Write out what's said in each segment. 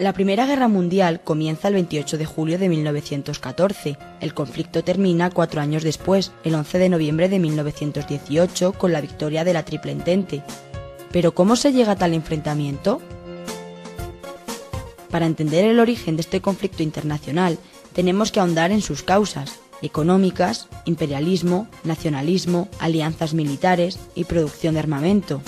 La Primera Guerra Mundial comienza el 28 de julio de 1914. El conflicto termina 4 años después, el 11 de noviembre de 1918, con la victoria de la Triple Entente. ¿Pero cómo se llega a tal enfrentamiento? Para entender el origen de este conflicto internacional, tenemos que ahondar en sus causas económicas, imperialismo, nacionalismo, alianzas militares y producción de armamento.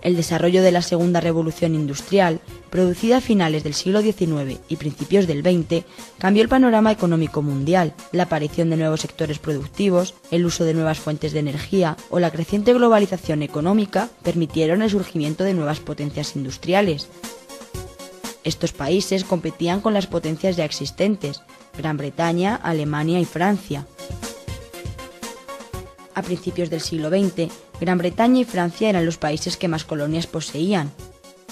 El desarrollo de la Segunda Revolución Industrial, producida a finales del siglo XIX y principios del XX, cambió el panorama económico mundial. La aparición de nuevos sectores productivos, el uso de nuevas fuentes de energía o la creciente globalización económica permitieron el surgimiento de nuevas potencias industriales. Estos países competían con las potencias ya existentes, Gran Bretaña, Alemania y Francia. A principios del siglo XX, Gran Bretaña y Francia eran los países que más colonias poseían.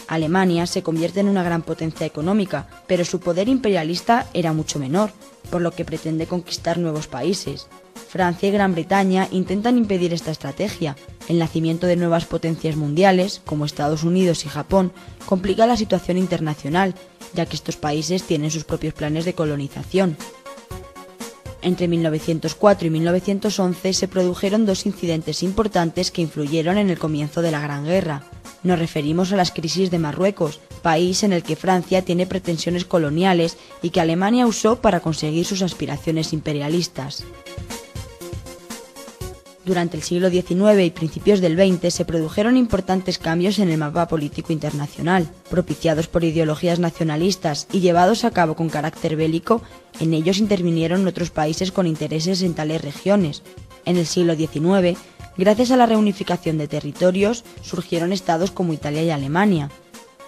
Alemania se convierte en una gran potencia económica, pero su poder imperialista era mucho menor, por lo que pretende conquistar nuevos países. Francia y Gran Bretaña intentan impedir esta estrategia. El nacimiento de nuevas potencias mundiales, como Estados Unidos y Japón, complica la situación internacional, ya que estos países tienen sus propios planes de colonización. Entre 1904 y 1911 se produjeron 2 incidentes importantes que influyeron en el comienzo de la Gran Guerra. Nos referimos a las crisis de Marruecos, país en el que Francia tiene pretensiones coloniales y que Alemania usó para conseguir sus aspiraciones imperialistas. Durante el siglo XIX y principios del XX se produjeron importantes cambios en el mapa político internacional, propiciados por ideologías nacionalistas y llevados a cabo con carácter bélico. En ellos intervinieron otros países con intereses en tales regiones. En el siglo XIX, gracias a la reunificación de territorios, surgieron estados como Italia y Alemania.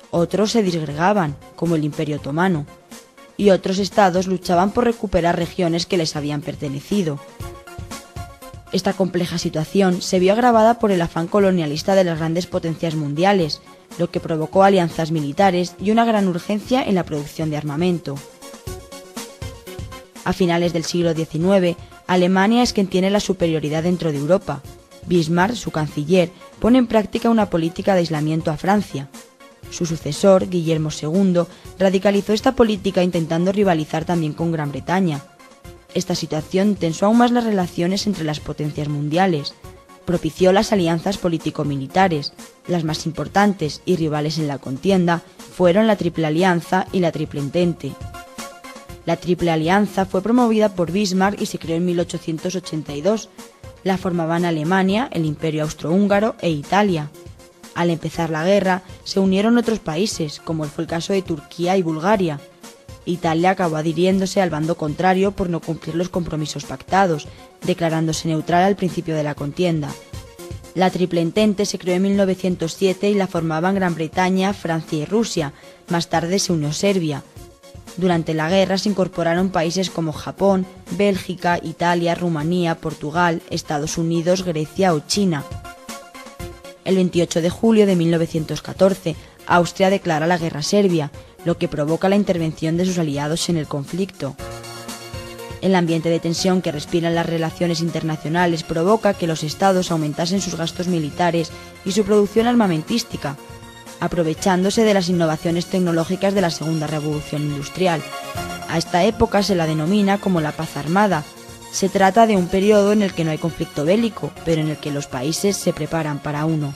Otros se disgregaban, como el Imperio Otomano, y otros estados luchaban por recuperar regiones que les habían pertenecido. Esta compleja situación se vio agravada por el afán colonialista de las grandes potencias mundiales, lo que provocó alianzas militares y una gran urgencia en la producción de armamento. A finales del siglo XIX, Alemania es quien tiene la superioridad dentro de Europa. Bismarck, su canciller, pone en práctica una política de aislamiento a Francia. Su sucesor, Guillermo II, radicalizó esta política intentando rivalizar también con Gran Bretaña. Esta situación tensó aún más las relaciones entre las potencias mundiales, propició las alianzas político-militares. Las más importantes y rivales en la contienda fueron la Triple Alianza y la Triple Entente. La Triple Alianza fue promovida por Bismarck y se creó en 1882. La formaban Alemania, el Imperio Austrohúngaro e Italia. Al empezar la guerra, se unieron otros países, como fue el caso de Turquía y Bulgaria. Italia acabó adhiriéndose al bando contrario por no cumplir los compromisos pactados, declarándose neutral al principio de la contienda. La Triple Entente se creó en 1907 y la formaban Gran Bretaña, Francia y Rusia. Más tarde se unió Serbia. Durante la guerra se incorporaron países como Japón, Bélgica, Italia, Rumanía, Portugal, Estados Unidos, Grecia o China. El 28 de julio de 1914, Austria declara la guerra a Serbia, lo que provoca la intervención de sus aliados en el conflicto. El ambiente de tensión que respiran las relaciones internacionales provoca que los estados aumentasen sus gastos militares y su producción armamentística, aprovechándose de las innovaciones tecnológicas de la Segunda Revolución Industrial. A esta época se la denomina como la paz armada. Se trata de un periodo en el que no hay conflicto bélico, pero en el que los países se preparan para uno.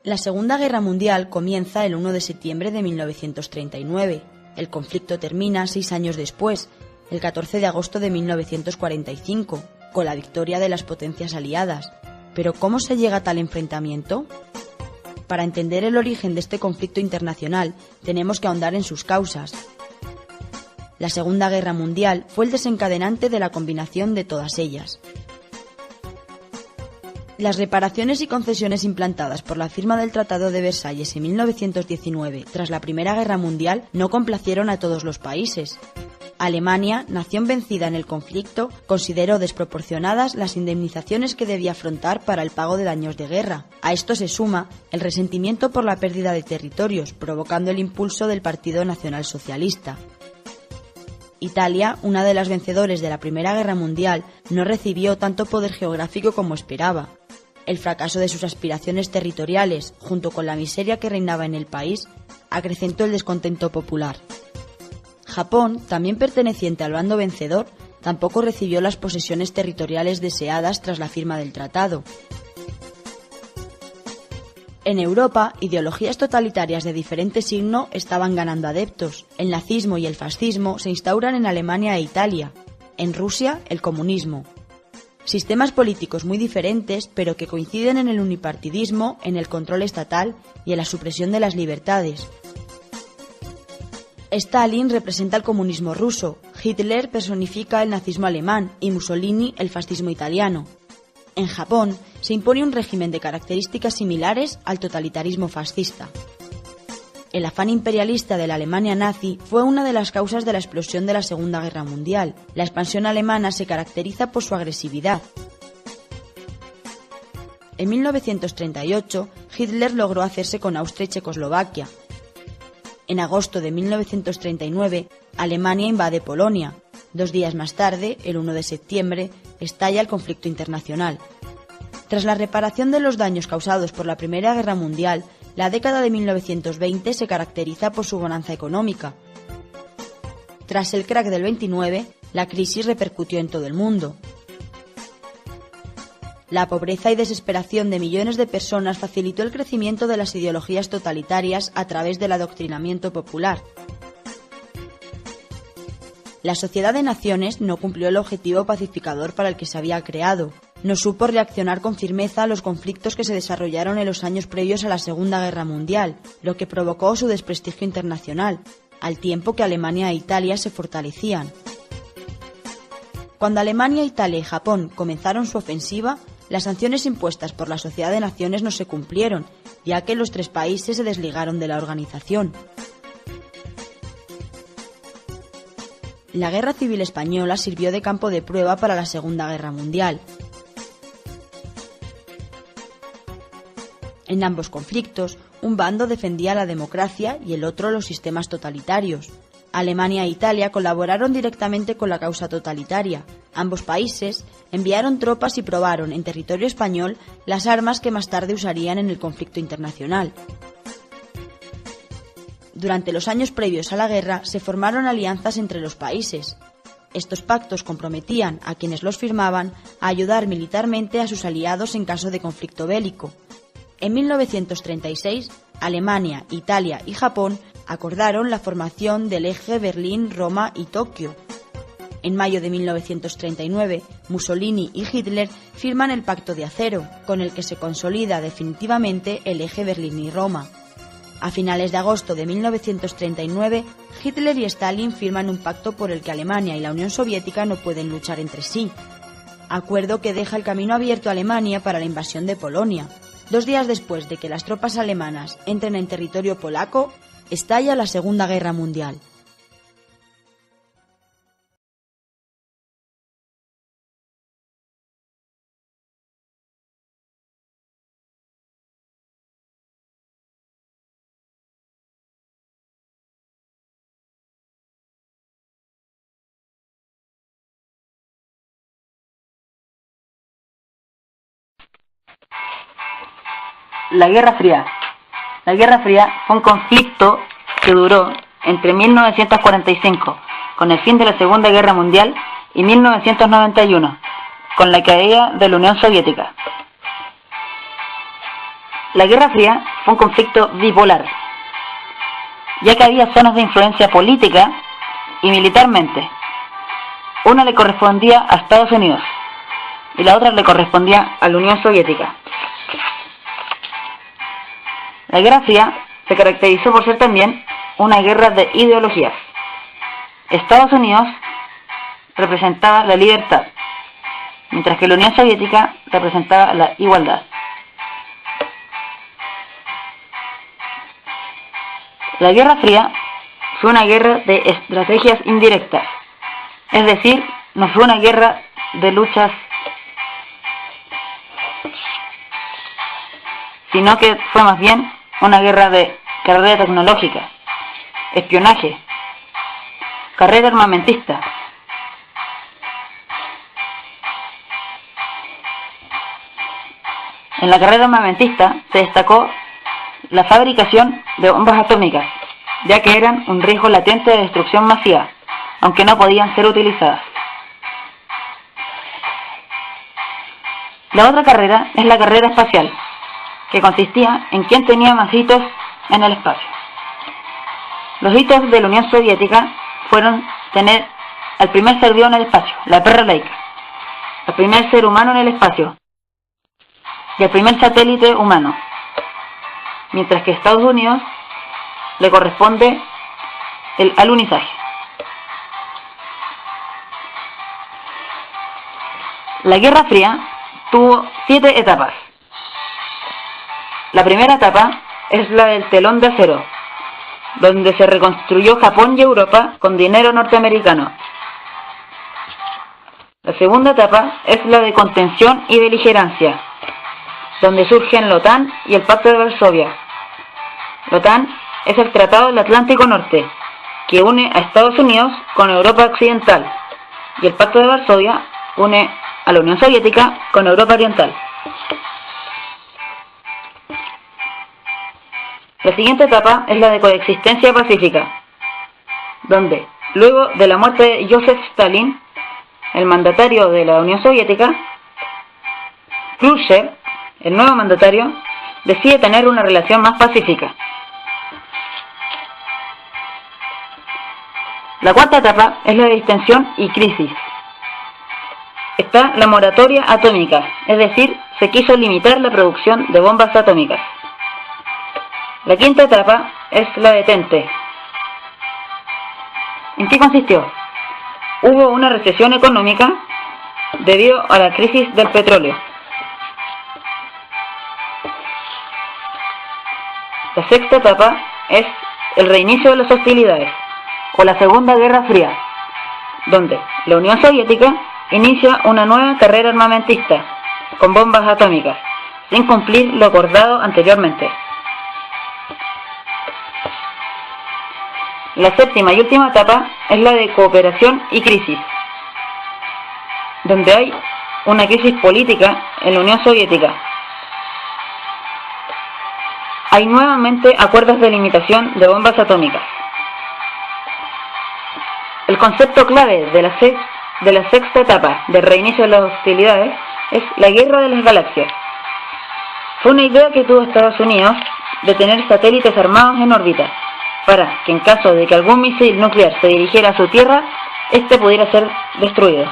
La Segunda Guerra Mundial comienza el 1 de septiembre de 1939. El conflicto termina 6 años después, el 14 de agosto de 1945, con la victoria de las potencias aliadas. ¿Pero cómo se llega a tal enfrentamiento? Para entender el origen de este conflicto internacional, tenemos que ahondar en sus causas. La Segunda Guerra Mundial fue el desencadenante de la combinación de todas ellas. Las reparaciones y concesiones implantadas por la firma del Tratado de Versalles en 1919 tras la Primera Guerra Mundial no complacieron a todos los países. Alemania, nación vencida en el conflicto, consideró desproporcionadas las indemnizaciones que debía afrontar para el pago de daños de guerra. A esto se suma el resentimiento por la pérdida de territorios, provocando el impulso del Partido Nacional Socialista. Italia, una de las vencedoras de la Primera Guerra Mundial, no recibió tanto poder geográfico como esperaba. El fracaso de sus aspiraciones territoriales, junto con la miseria que reinaba en el país, acrecentó el descontento popular. Japón, también perteneciente al bando vencedor, tampoco recibió las posesiones territoriales deseadas tras la firma del tratado. En Europa, ideologías totalitarias de diferente signo estaban ganando adeptos. El nazismo y el fascismo se instauran en Alemania e Italia. En Rusia, el comunismo. Sistemas políticos muy diferentes, pero que coinciden en el unipartidismo, en el control estatal y en la supresión de las libertades. Stalin representa el comunismo ruso, Hitler personifica el nazismo alemán y Mussolini el fascismo italiano. En Japón se impone un régimen de características similares al totalitarismo fascista. El afán imperialista de la Alemania nazi fue una de las causas de la explosión de la Segunda Guerra Mundial. La expansión alemana se caracteriza por su agresividad. En 1938, Hitler logró hacerse con Austria y Checoslovaquia. En agosto de 1939, Alemania invade Polonia. 2 días más tarde, el 1 de septiembre, estalla el conflicto internacional. Tras la reparación de los daños causados por la Primera Guerra Mundial, la década de 1920 se caracteriza por su bonanza económica. Tras el crack del 29, la crisis repercutió en todo el mundo. La pobreza y desesperación de millones de personas facilitó el crecimiento de las ideologías totalitarias a través del adoctrinamiento popular. La Sociedad de Naciones no cumplió el objetivo pacificador para el que se había creado. No supo reaccionar con firmeza a los conflictos que se desarrollaron en los años previos a la Segunda Guerra Mundial, lo que provocó su desprestigio internacional, al tiempo que Alemania e Italia se fortalecían. Cuando Alemania, Italia y Japón comenzaron su ofensiva, las sanciones impuestas por la Sociedad de Naciones no se cumplieron, ya que los 3 países se desligaron de la organización. La Guerra Civil Española sirvió de campo de prueba para la Segunda Guerra Mundial. En ambos conflictos, un bando defendía la democracia y el otro los sistemas totalitarios. Alemania e Italia colaboraron directamente con la causa totalitaria. Ambos países enviaron tropas y probaron en territorio español las armas que más tarde usarían en el conflicto internacional. Durante los años previos a la guerra se formaron alianzas entre los países. Estos pactos comprometían a quienes los firmaban a ayudar militarmente a sus aliados en caso de conflicto bélico. En 1936, Alemania, Italia y Japón acordaron la formación del eje Berlín, Roma y Tokio. En mayo de 1939, Mussolini y Hitler firman el Pacto de Acero, con el que se consolida definitivamente el eje Berlín y Roma. A finales de agosto de 1939, Hitler y Stalin firman un pacto por el que Alemania y la Unión Soviética no pueden luchar entre sí. Acuerdo que deja el camino abierto a Alemania para la invasión de Polonia. 2 días después de que las tropas alemanas entren en territorio polaco, estalla la Segunda Guerra Mundial. La Guerra Fría. La Guerra Fría fue un conflicto que duró entre 1945, con el fin de la Segunda Guerra Mundial, y 1991, con la caída de la Unión Soviética. La Guerra Fría fue un conflicto bipolar, ya que había zonas de influencia política y militarmente. Una le correspondía a Estados Unidos y la otra le correspondía a la Unión Soviética. La Guerra Fría se caracterizó por ser también una guerra de ideologías. Estados Unidos representaba la libertad mientras que la Unión Soviética representaba la igualdad. La Guerra Fría fue una guerra de estrategias indirectas, es decir, no fue una guerra de luchas, sino que fue más bien una guerra de carrera tecnológica, espionaje, carrera armamentista. En la carrera armamentista se destacó la fabricación de bombas atómicas, ya que eran un riesgo latente de destrucción masiva, aunque no podían ser utilizadas. La otra carrera es la carrera espacial, que consistía en quién tenía más hitos en el espacio. Los hitos de la Unión Soviética fueron tener al primer ser vivo en el espacio, la perra laica, al primer ser humano en el espacio y al primer satélite humano, mientras que a Estados Unidos le corresponde el alunizaje. La Guerra Fría tuvo 7 etapas. La primera etapa es la del telón de acero, donde se reconstruyó Japón y Europa con dinero norteamericano. La segunda etapa es la de contención y beligerancia, donde surgen la OTAN y el Pacto de Varsovia. La OTAN es el Tratado del Atlántico Norte, que une a Estados Unidos con Europa Occidental, y el Pacto de Varsovia une a la Unión Soviética con Europa Oriental. La siguiente etapa es la de coexistencia pacífica, donde, luego de la muerte de Joseph Stalin, el mandatario de la Unión Soviética, Khrushchev, el nuevo mandatario, decide tener una relación más pacífica. La cuarta etapa es la de distensión y crisis. Está la moratoria atómica, es decir, se quiso limitar la producción de bombas atómicas. La quinta etapa es la detente. ¿En qué consistió? Hubo una recesión económica debido a la crisis del petróleo. La sexta etapa es el reinicio de las hostilidades, o la Segunda Guerra Fría, donde la Unión Soviética inicia una nueva carrera armamentista con bombas atómicas, sin cumplir lo acordado anteriormente. La séptima y última etapa es la de cooperación y crisis, donde hay una crisis política en la Unión Soviética. Hay nuevamente acuerdos de limitación de bombas atómicas. El concepto clave de la sexta etapa del reinicio de las hostilidades es la guerra de las galaxias. Fue una idea que tuvo Estados Unidos de tener satélites armados en órbita, para que en caso de que algún misil nuclear se dirigiera a su tierra, éste pudiera ser destruido.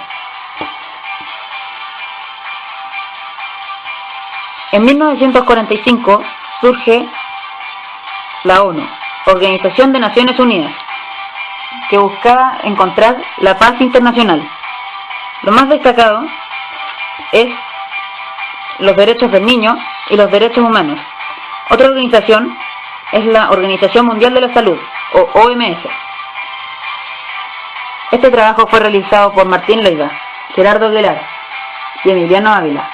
En 1945 surge la ONU, Organización de Naciones Unidas, que buscaba encontrar la paz internacional. Lo más destacado es los derechos del niño y los derechos humanos. Otra organización es la Organización Mundial de la Salud, o OMS. Este trabajo fue realizado por Martín Leiva, Gerardo Aguilar y Emiliano Ávila.